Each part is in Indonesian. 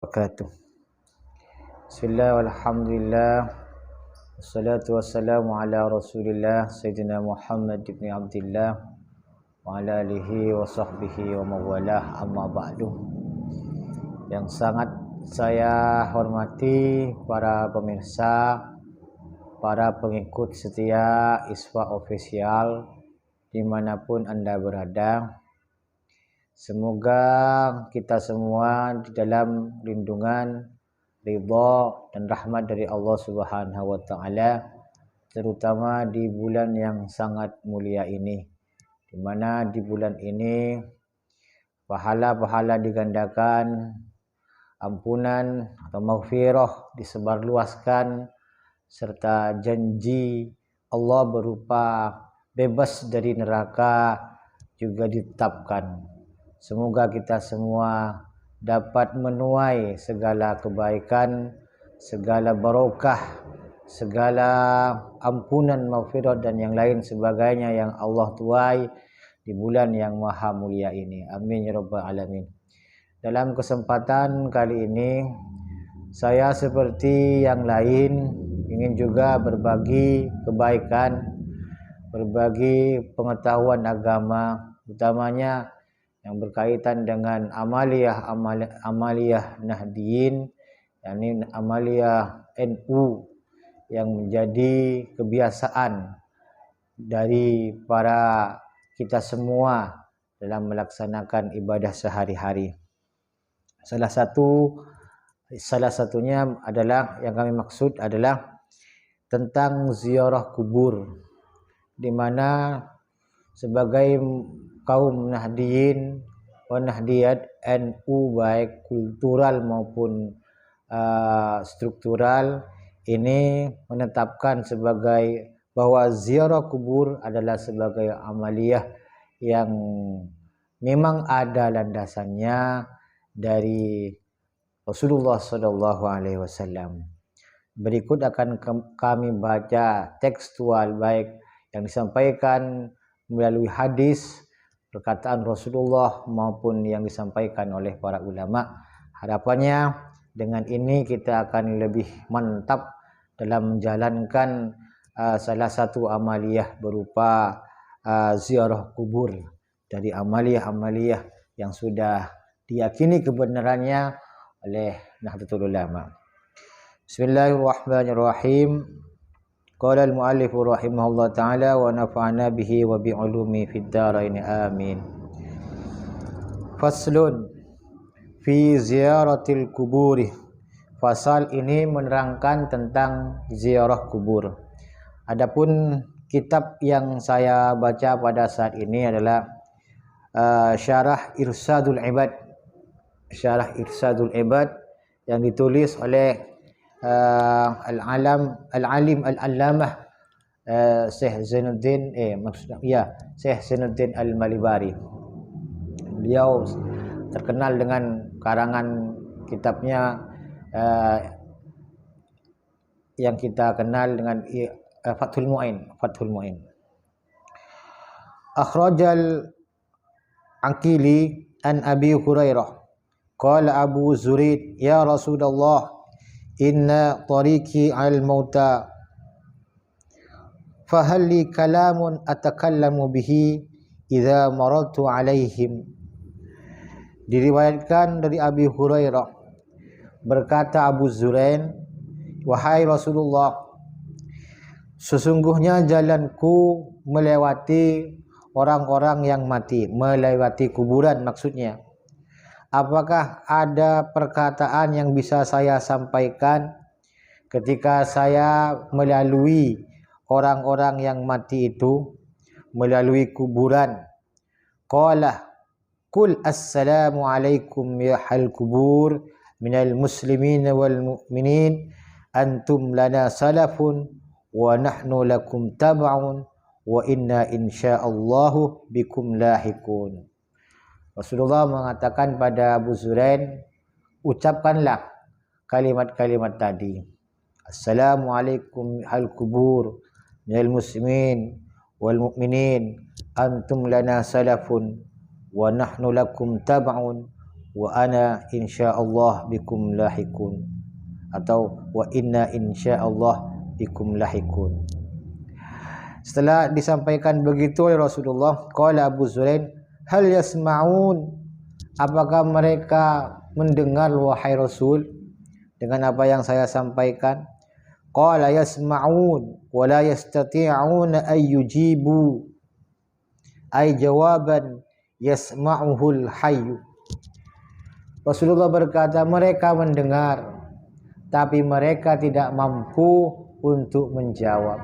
wabarakatuh. Bismillah walhamdulillah. Wassalatu wassalamu ala Rasulillah Sayyidina Muhammad ibn Abdullah wa ala alihi wa sahbihi wa mawalah, amma ba'du. Yang sangat saya hormati para pemirsa, para pengikut setia ISWA Official dimanapun Anda berada. Semoga kita semua di dalam lindungan, ridha dan rahmat dari Allah Subhanahu wa taala, terutama di bulan yang sangat mulia ini, di mana di bulan ini pahala-pahala digandakan, ampunan atau maghfirah disebarluaskan, serta janji Allah berupa bebas dari neraka juga ditetapkan. Semoga kita semua dapat menuai segala kebaikan, segala barokah, segala ampunan, maghfirah dan yang lain sebagainya yang Allah tuai di bulan yang maha mulia ini. Amin ya rabbal alamin. Dalam kesempatan kali ini, saya seperti yang lain ingin juga berbagi kebaikan, berbagi pengetahuan agama, utamanya yang berkaitan dengan amaliyah Nahdiyin, yakni amaliyah NU yang menjadi kebiasaan dari para kita semua dalam melaksanakan ibadah sehari-hari. Salah satunya adalah yang kami maksud adalah tentang ziarah kubur, di mana sebagai kaum Nahdiyin wa Nahdiyat NU baik kultural maupun struktural ini menetapkan sebagai bahwa ziarah kubur adalah sebagai amaliyah yang memang ada landasannya dari Rasulullah SAW. Berikut akan kami baca tekstual baik yang disampaikan melalui hadis, perkataan Rasulullah maupun yang disampaikan oleh para ulama. Harapannya dengan ini kita akan lebih mantap dalam menjalankan salah satu amaliyah berupa ziarah kubur dari amaliyah-amaliyah yang sudah diyakini kebenarannya oleh Nahdlatul Ulama. Bismillahirrahmanirrahim. Qala al-muallif rahimahullah ta'ala wa nafa'ana bihi wa bi'ulumi fid dharain amin. Faslun fi ziyaratil kuburi. Fasal ini menerangkan tentang ziarah kubur. Adapun kitab yang saya baca pada saat ini adalah Syarah Irsadul Ibad. Syarah Irsadul Ibad yang ditulis oleh Al-Alim Al-Allamah Syekh Zainuddin Syekh Zainuddin Al-Malibari. Beliau terkenal dengan karangan kitabnya yang kita kenal dengan Fathul Mu'in. Akhrajal Aqili an Abi Hurairah qala Abu Zurid ya Rasulullah inna tariqi al-mauta fahal li kalamun atakallamu bihi idza marartu alaihim. Diriwayatkan dari Abi Hurairah, berkata Abu Zurain, wahai Rasulullah, sesungguhnya jalanku melewati orang-orang yang mati, melewati kuburan maksudnya. Apakah ada perkataan yang bisa saya sampaikan ketika saya melalui orang-orang yang mati itu, melalui kuburan? Qala qul assalamu alaikum ya hal kubur minal muslimin wal mu'minin antum lana salafun wa nahnu lakum tab'un wa inna insyaallahu bikum lahikun. Rasulullah mengatakan pada Abu Zurain, ucapkanlah kalimat-kalimat tadi. Assalamualaikum hal kubur minal muslimin wal mu'minin antum lana salafun wa nahnu lakum tab'un wa ana insyaallah bikum lahikun, atau wa inna insyaallah bikum lahikun. Setelah disampaikan begitu oleh Rasulullah, qala Abu Zurain, hal yasma'un, apakah mereka mendengar wahai Rasul dengan apa yang saya sampaikan? Qala yasma'un wa la yastati'una ay yujibu, ay jawaban yasma'uhul hayyu. Rasulullah berkata, mereka mendengar tapi mereka tidak mampu untuk menjawab.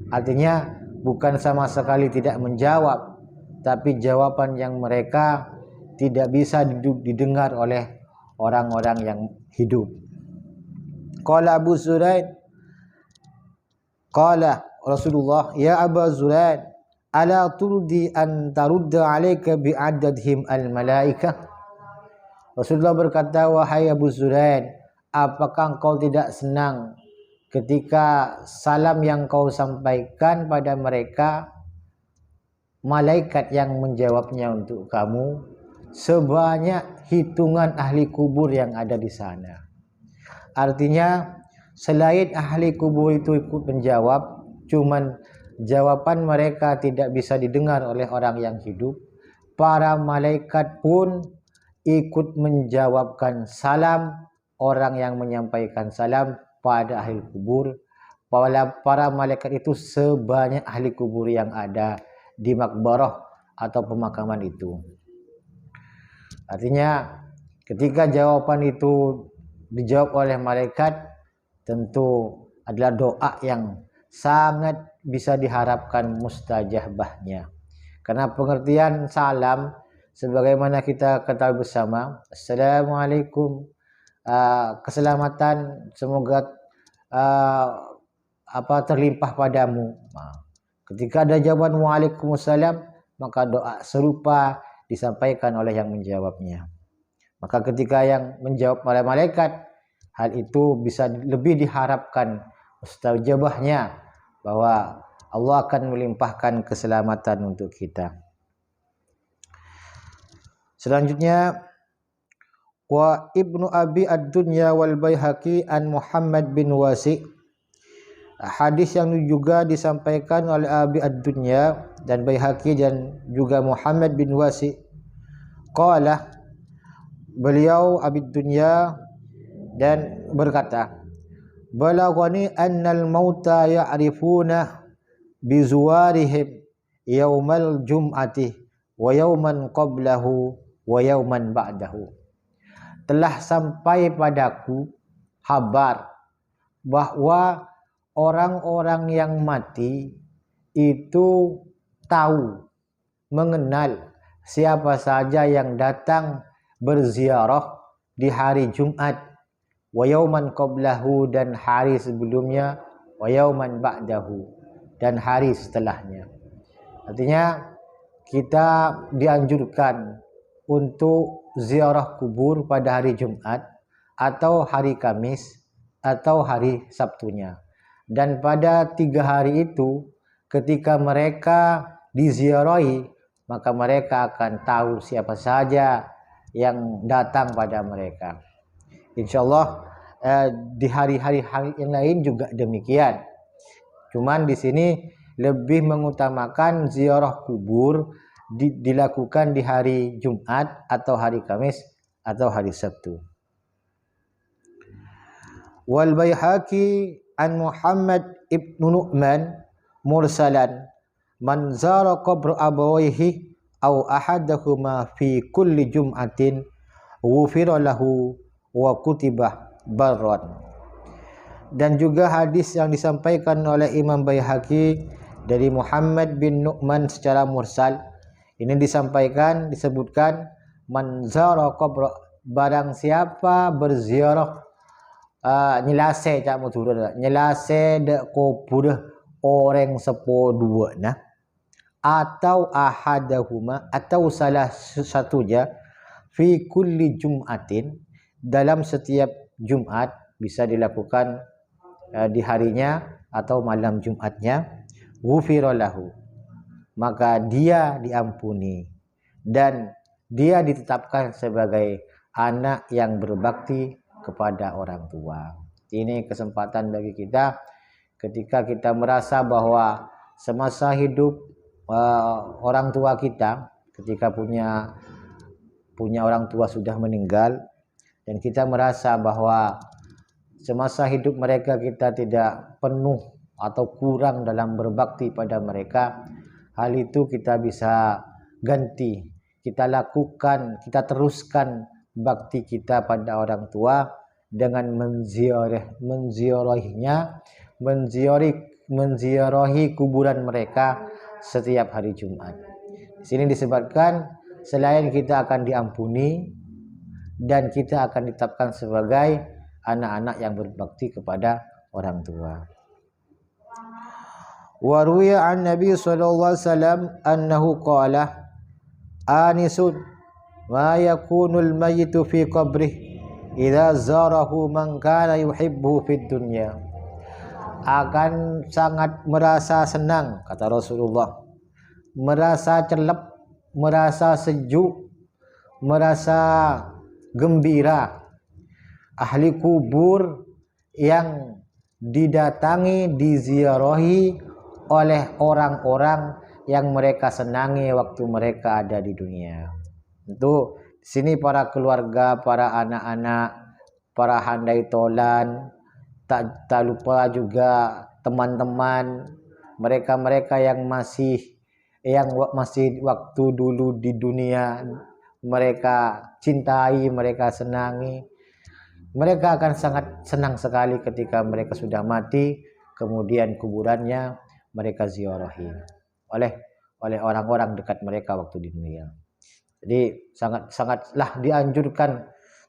Artinya bukan sama sekali tidak menjawab, tapi jawaban yang mereka tidak bisa didengar oleh orang-orang yang hidup. Qala Abu Zurain, qala Rasulullah, ya Abu Zurain, ala turdi an tarudda alayka bi'adadhim al-malaikah. Rasulullah berkata, wahai Abu Zurain, apakah engkau tidak senang ketika salam yang kau sampaikan pada mereka, malaikat yang menjawabnya untuk kamu sebanyak hitungan ahli kubur yang ada di sana. Artinya selain ahli kubur itu ikut menjawab, cuman jawaban mereka tidak bisa didengar oleh orang yang hidup, para malaikat pun ikut menjawabkan salam orang yang menyampaikan salam pada ahli kubur. Para malaikat itu sebanyak ahli kubur yang ada di makbarah atau pemakaman itu. Artinya ketika jawaban itu dijawab oleh malaikat, tentu adalah doa yang sangat bisa diharapkan mustajabahnya. Karena pengertian salam sebagaimana kita ketahui bersama, assalamualaikum, keselamatan semoga terlimpah padamu. Ketika ada jawaban waalaikumsalam, maka doa serupa disampaikan oleh yang menjawabnya. Maka ketika yang menjawab oleh malaikat, hal itu bisa lebih diharapkan mustajabahnya, bahwa Allah akan melimpahkan keselamatan untuk kita. Selanjutnya, wa Ibnu Abi Ad-Dunya wal Baihaqi an Muhammad bin Wasi'. Hadis yang juga disampaikan oleh Abi Ad-Dunya dan Baihaqi dan juga Muhammad bin Wasi'. Qala, beliau Abi Ad-Dunya dan berkata, balaghani annal mauta ya'rifuna bizuwarihim yaumal jum'ati wa yauman qablahu wa yauman ba'dahu. Telah sampai padaku kabar bahwa orang-orang yang mati itu tahu, mengenal siapa saja yang datang berziarah di hari Jumat, wa yauman qablahu, dan hari sebelumnya, wa yauman ba'dahu, dan hari setelahnya. Artinya kita dianjurkan untuk ziarah kubur pada hari Jumat atau hari Kamis atau hari Sabtunya. Dan pada 3 hari itu, ketika mereka diziarahi, maka mereka akan tahu siapa saja yang datang pada mereka. Insyaallah di hari-hari yang lain juga demikian. Cuman di sini lebih mengutamakan ziarah kubur dilakukan di hari Jumat atau hari Kamis atau hari Sabtu. Wal Baihaqi an Muhammad ibn Nu'man mursalan, man zara qabr abawayhi aw ahadahuma fi kulli jum'atin ghufira lahu wa kutibah barran. Dan juga hadis yang disampaikan oleh Imam Baihaqi dari Muhammad bin Nu'man secara mursal, ini disebutkan man zara qabr, barang siapa berziarah nyelase cak muturun, nyelase de kubur orang sepodua nah, atau ahadahuma, atau salah satunya, fi kulli jum'atin, dalam setiap Jumat, bisa dilakukan di harinya atau malam Jumatnya, ghufira lahu, maka dia diampuni dan dia ditetapkan sebagai anak yang berbakti kepada orang tua. Ini kesempatan bagi kita ketika kita merasa bahwa semasa hidup orang tua kita, ketika punya orang tua sudah meninggal, dan kita merasa bahwa semasa hidup mereka kita tidak penuh atau kurang dalam berbakti pada mereka, hal itu kita bisa ganti, kita lakukan, kita teruskan bakti kita pada orang tua dengan menziarahi kuburan mereka setiap hari Jumat. Di sini disebutkan selain kita akan diampuni dan kita akan ditetapkan sebagai anak-anak yang berbakti kepada orang tua. Wa ruwiya an Nabi sallallahu alaihi wasallam annahu qala anisun ma yakunul mayyitu fi qabrih idza zarahu man kana yuhibbu fid dunya. Akan sangat merasa senang, kata Rasulullah, merasa celep, merasa sejuk, merasa gembira ahli kubur yang didatangi, diziarahi oleh orang-orang yang mereka senangi waktu mereka ada di dunia. Tentu di sini para keluarga, para anak-anak, para handai tolan, tak lupa juga teman-teman, mereka-mereka yang masih waktu dulu di dunia mereka cintai, mereka senangi. Mereka akan sangat senang sekali ketika mereka sudah mati, kemudian kuburannya mereka ziarahi oleh orang-orang dekat mereka waktu di dunia. Jadi sangatlah dianjurkan,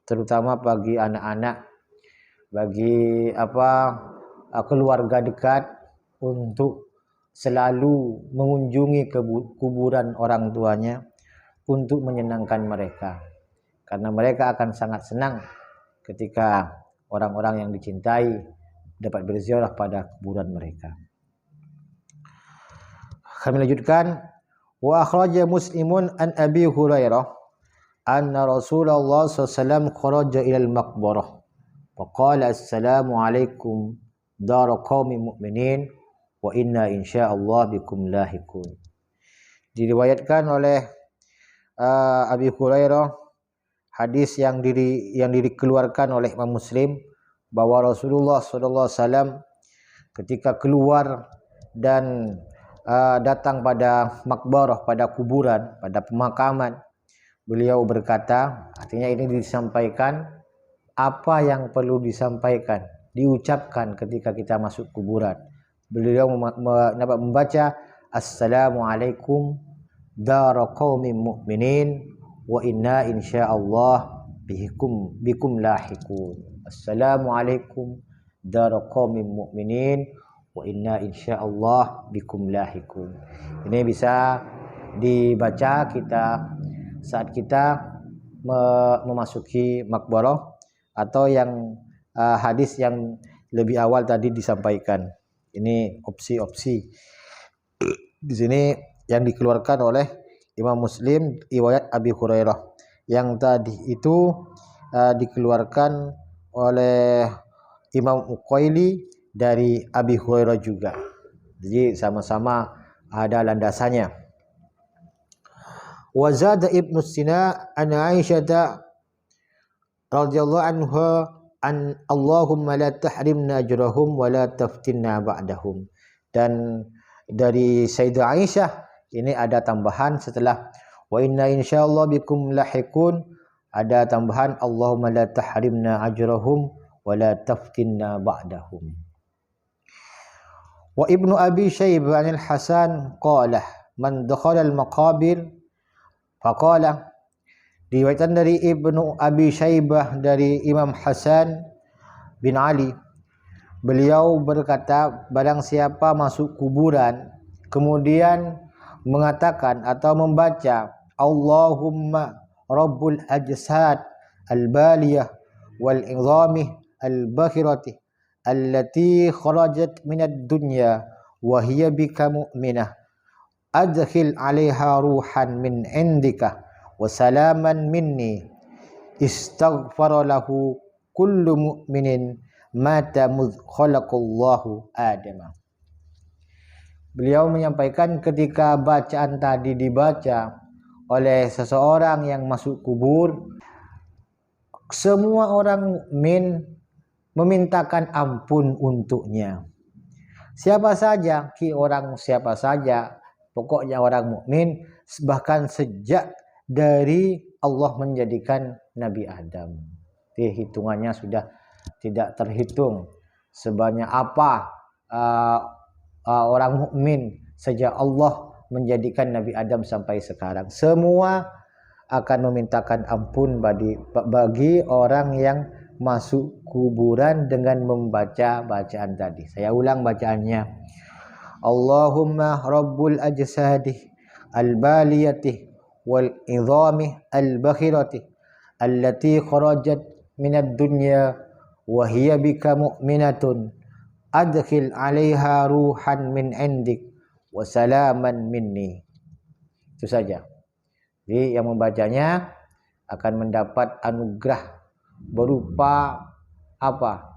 terutama bagi anak-anak, bagi keluarga dekat, untuk selalu mengunjungi kuburan orang tuanya untuk menyenangkan mereka, karena mereka akan sangat senang ketika orang-orang yang dicintai dapat berziarah pada kuburan mereka. Kami lanjutkan. Wa akhraja Muslimun an Abi Hurairah anna Rasulullah sallallahu alaihi wasallam kharaja ila al-maqbarah faqala assalamu alaikum dar qaumi mu'minin wa inna insyaallah bikum lahiqun. Diriwayatkan oleh Abi Hurairah, hadis yang dikeluarkan oleh Imam Muslim, bahwa Rasulullah sallallahu alaihi wasallam ketika keluar dan datang pada makbarah, pada kuburan, pada pemakaman, beliau berkata, artinya ini disampaikan apa yang perlu disampaikan, diucapkan ketika kita masuk kuburan. Beliau membaca assalamualaikum dara qaumin mu'minin wa inna insyaallah bikum lahiqun. Assalamualaikum dara qaumin mu'minin wa inna insyaallah bikum lahiqun. Ini bisa dibaca kita saat kita memasuki makbarah, atau yang hadis yang lebih awal tadi disampaikan. Ini opsi-opsi di sini yang dikeluarkan oleh Imam Muslim, riwayat Abi Hurairah. Yang tadi itu dikeluarkan oleh Imam Uqaili dari Abi Hurairah juga. Jadi sama-sama ada landasannya. Wa zada Ibnu Sina an Aisyah radhiyallahu anha an Allahumma la tahrimna ajrahum wa la taftinna ba'dahum. Dan dari Sayyidah Aisyah ini ada tambahan setelah wa inna insyaallah bikum lahiqun, ada tambahan Allahumma la tahrimna ajrahum wa la taftinna ba'dahum. Wa Ibnu Abi Syaibah anil Hasan qala man dakhala al-maqabir faqala. Diriwayatkan dari Ibnu Abi Syaibah dari Imam Hasan bin Ali, beliau berkata, barang siapa masuk kuburan kemudian mengatakan atau membaca Allahumma rabbul ajsad al-baliyah wal izamih al-bakhirati allati kharajat minad dunya wa hiya bika mu'minah adkhil 'alaiha ruhan min indika wa salaman minni istaghfara lahu kullu mu'minin mata mudh khalaqallahu Adama. Beliau menyampaikan ketika bacaan tadi dibaca oleh seseorang yang masuk kubur, semua orang mukmin memintakan ampun untuknya. Siapa saja, siapa saja, pokoknya orang mukmin, bahkan sejak dari Allah menjadikan Nabi Adam. Hitungannya sudah tidak terhitung sebanyak apa orang mukmin sejak Allah menjadikan Nabi Adam sampai sekarang. Semua akan memintakan ampun bagi orang yang masuk kuburan dengan membaca bacaan tadi. Saya ulang bacaannya. Allahumma rabbul ajsadih al-baliyatih wal idhamih al-bakhirati allati kharajat minad dunya wa hiya bika mu'minatun adkhil 'alaiha ruhan min 'indik wa salaman minni. Itu saja. Jadi yang membacanya akan mendapat anugerah berupa apa?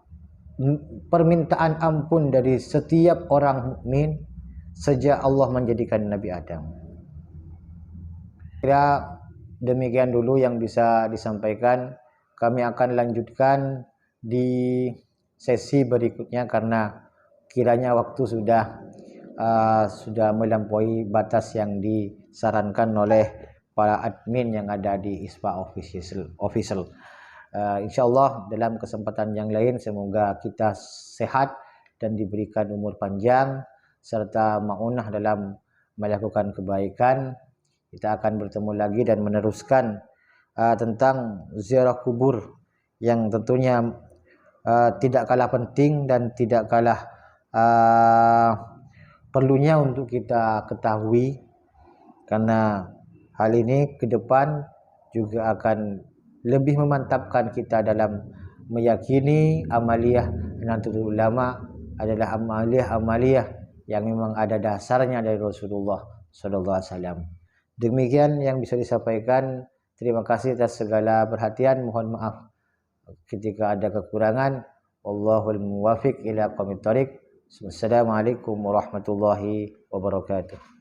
Permintaan ampun dari setiap orang mukmin sejak Allah menjadikan Nabi Adam. Kira demikian dulu yang bisa disampaikan. Kami akan lanjutkan di sesi berikutnya karena kiranya waktu sudah melampaui batas yang disarankan oleh para admin yang ada di ISPA official. InsyaAllah dalam kesempatan yang lain semoga kita sehat dan diberikan umur panjang serta maunah dalam melakukan kebaikan. Kita akan bertemu lagi dan meneruskan tentang ziarah kubur yang tentunya tidak kalah penting dan tidak kalah perlunya untuk kita ketahui, karena hal ini ke depan juga akan lebih memantapkan kita dalam meyakini amaliyah Nahdlatul Ulama adalah amaliyah yang memang ada dasarnya dari Rasulullah SAW. Demikian yang bisa disampaikan. Terima kasih atas segala perhatian. Mohon maaf ketika ada kekurangan. Wallahul muwafiq ila aqwamit thoriq. Wassalamualaikum warahmatullahi wabarakatuh.